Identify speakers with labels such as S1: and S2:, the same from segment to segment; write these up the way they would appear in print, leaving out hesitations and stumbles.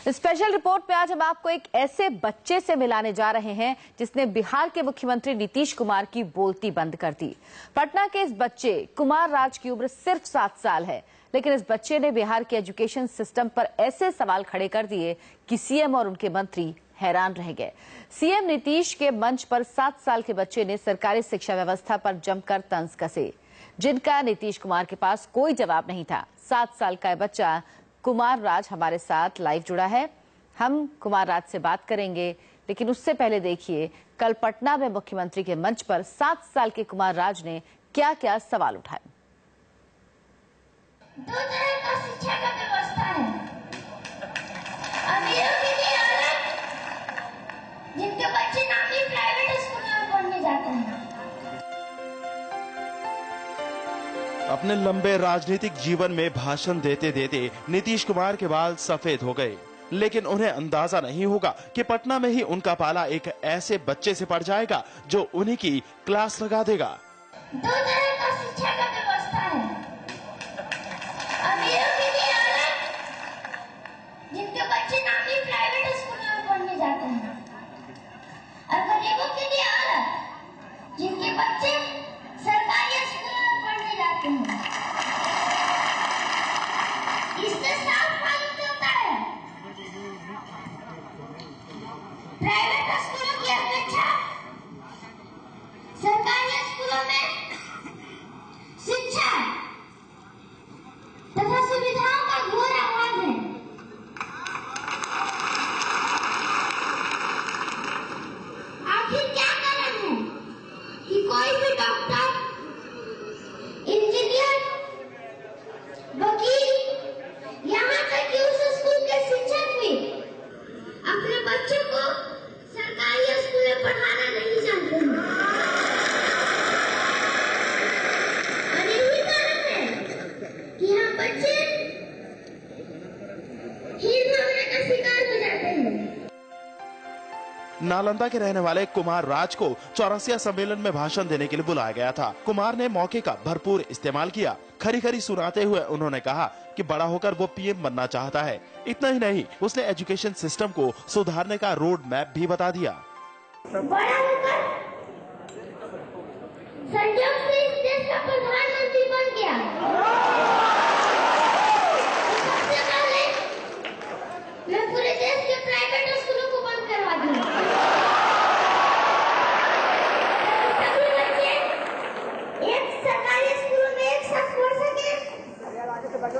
S1: Special report में आज हम आपको एक ऐसे बच्चे से मिलाने जा रहे हैं जिसने बिहार के मुख्यमंत्री नीतीश कुमार की बोलती बंद कर दी। पटना के इस बच्चे कुमार राज की उम्र सिर्फ 7 साल है, लेकिन इस बच्चे ने बिहार के एजुकेशन सिस्टम पर ऐसे सवाल खड़े कर दिए कि सीएम और उनके मंत्री हैरान रह गए। सीएम नीतीश के मंच पर 7 साल के बच्चे ने सरकारी शिक्षा व्यवस्था पर जमकर तंज कसे, जिनका नीतीश कुमार के पास कोई जवाब नहीं था। 7 साल का बच्चा कुमार राज हमारे साथ लाइव जुड़ा है। हम कुमार राज से बात करेंगे, लेकिन उससे पहले देखिए कल पटना में मुख्यमंत्री के मंच पर 7 साल के कुमार राज ने क्या क्या सवाल उठाए।
S2: 2 तरह का शिक्षा का व्यवस्था है। अमीरों के लिए अलग, जिनके बच्चे नामी प्राइवेट स्कूल में पढ़ने जाते हैं।
S3: अपने लंबे राजनीतिक जीवन में भाषण देते देते नीतीश कुमार के बाल सफेद हो गए, लेकिन उन्हें अंदाजा नहीं होगा कि पटना में ही उनका पाला एक ऐसे बच्चे से पड़ जाएगा जो उन्हीं की क्लास लगा देगा।
S2: 2 तरह का शिक्षा का व्यवस्था है। अमीरों के लिए अलग, जिनके बच्चे नामी प्राइवेट स्कूल में पढ़ने जाते हैं, और गरीबों के लिए अलग, जिनके बच्चे सरकारी स्कूल में पढ़ने जाते हैं। इससे साफ मालूम होता है प्राइवेट स्कूलों की अपेक्षा सरकारी स्कूलों में शिक्षा तथा सुविधाओं का घोर अभाव है। आखिर क्या कारण है कि कोई भी डॉक्टर, इंजीनियर, वकील, यहाँ तक कि उस स्कूल के शिक्षक भी अपने बच्चों को सरकारी स्कूल में पढ़ाना नहीं जानते हैं। और यही कारण है कि यहाँ बच्चे हीन भावना का शिकार हो जाते हैं।
S3: नालंदा के रहने वाले कुमार राज को 84 सम्मेलन में भाषण देने के लिए बुलाया गया था। कुमार ने मौके का भरपूर इस्तेमाल किया। खरी खरी सुनाते हुए उन्होंने कहा कि बड़ा होकर वो पीएम बनना चाहता है। इतना ही नहीं, उसने एजुकेशन सिस्टम को सुधारने का रोड मैप भी बता दिया।
S2: बड़ा होकर संयोग से इस देश का प्रधानमंत्री बन गया। सबसे पहले मैं पूरे देश के प्राइवेट स्कूलों को बंद करवा दूंगा। सभी बच्चे एक सरकारी स्कूल में एक साथ पढ़ सके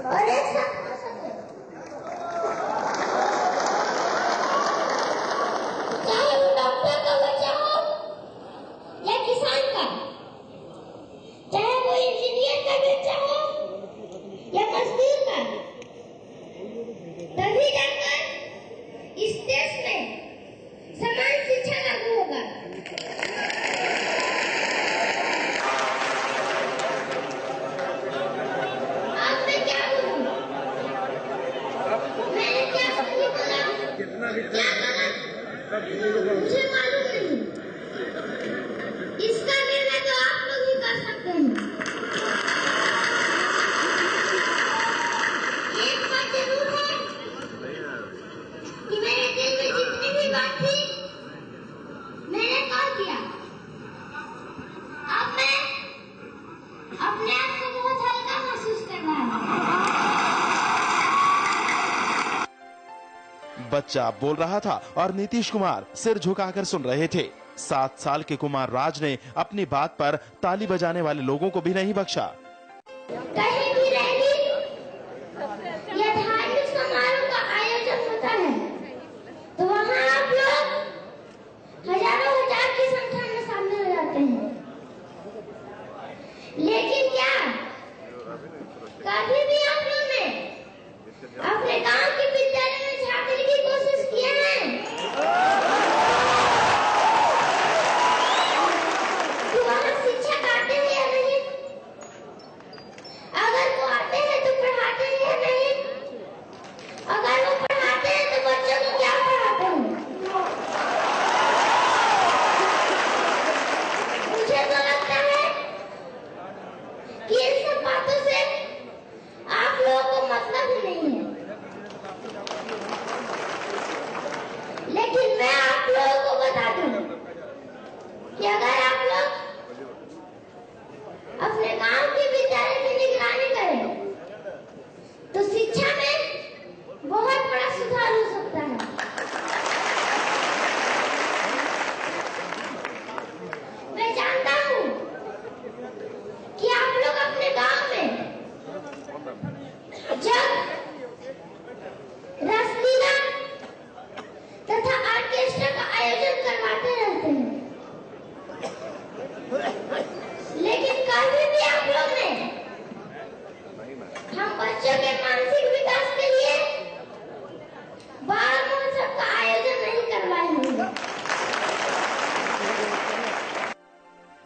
S2: और एक साथ पढ़ सके। चाहे वो डॉक्टर का बच्चा हो या किसान का, चाहे वो इंजीनियर का बच्चा हो या मजदूर का, तभी जाकर इस देश में समान शिक्षा लागू होगा। अब मैं क्या बोलूं? मैंने क्या सही बोला, क्या गलत, मुझे मालूम नहीं। इसका निर्णय तो आप लोग ही कर सकते हैं। एक बात जरूर है कि मेरे दिल में जितनी भी बात थी मैंने कह दिया। अब मैं अपने आप को बहुत हल्का महसूस कर रहा हूँ।
S3: बच्चा बोल रहा था और नीतीश कुमार सिर झुकाकर सुन रहे थे। 7 साल के कुमार राज ने अपनी बात पर ताली बजाने वाले लोगों को भी नहीं बख्शा।
S2: कहीं भी रैली या धार्मिक समारोह का आयोजन होता है तो वहाँ आप लोग हजारों हजार की संख्या में शामिल हो जाते हैं, लेकिन क्या कभी भी आप लोग ने अपने गांव के विद्यालय में झांकने की कोशिश किया है कि वहाँ शिक्षक आते हैं या नहीं? अगर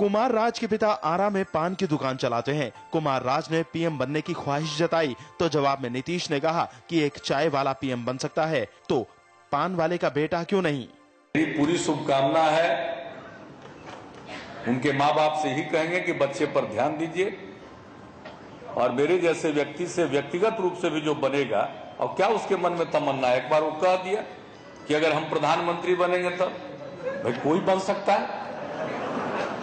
S3: कुमार राज के पिता आरा में पान की दुकान चलाते हैं। कुमार राज ने पीएम बनने की ख्वाहिश जताई तो जवाब में नीतीश ने कहा कि एक चाय वाला पीएम बन सकता है तो पान वाले का बेटा क्यों नहीं।
S4: मेरी पूरी शुभकामना है, उनके माँ बाप से ही कहेंगे कि बच्चे पर ध्यान दीजिए और मेरे जैसे व्यक्ति से व्यक्तिगत रूप से भी जो बनेगा, और क्या उसके मन में तमन्ना है, एक बार वो कह दिया कि अगर हम प्रधानमंत्री बनेंगे तो भाई कोई बन सकता है,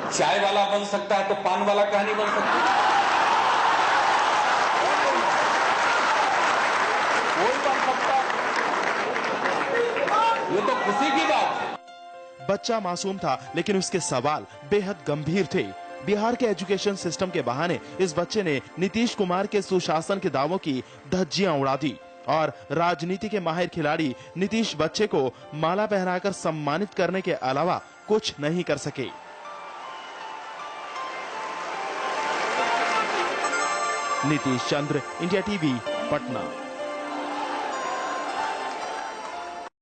S4: चाय वाला बन सकता है तो पान वाला कहाँ नहीं बन सकता, कोई बन सकता है, ये तो खुशी की बात है।
S3: बच्चा मासूम था लेकिन उसके सवाल बेहद गंभीर थे। बिहार के एजुकेशन सिस्टम के बहाने इस बच्चे ने नीतीश कुमार के सुशासन के दावों की धज्जियां उड़ा दी और राजनीति के माहिर खिलाड़ी नीतीश बच्चे को माला पहनाकर सम्मानित करने के अलावा कुछ नहीं कर सके। नीतीश चंद्र, इंडिया टीवी, पटना।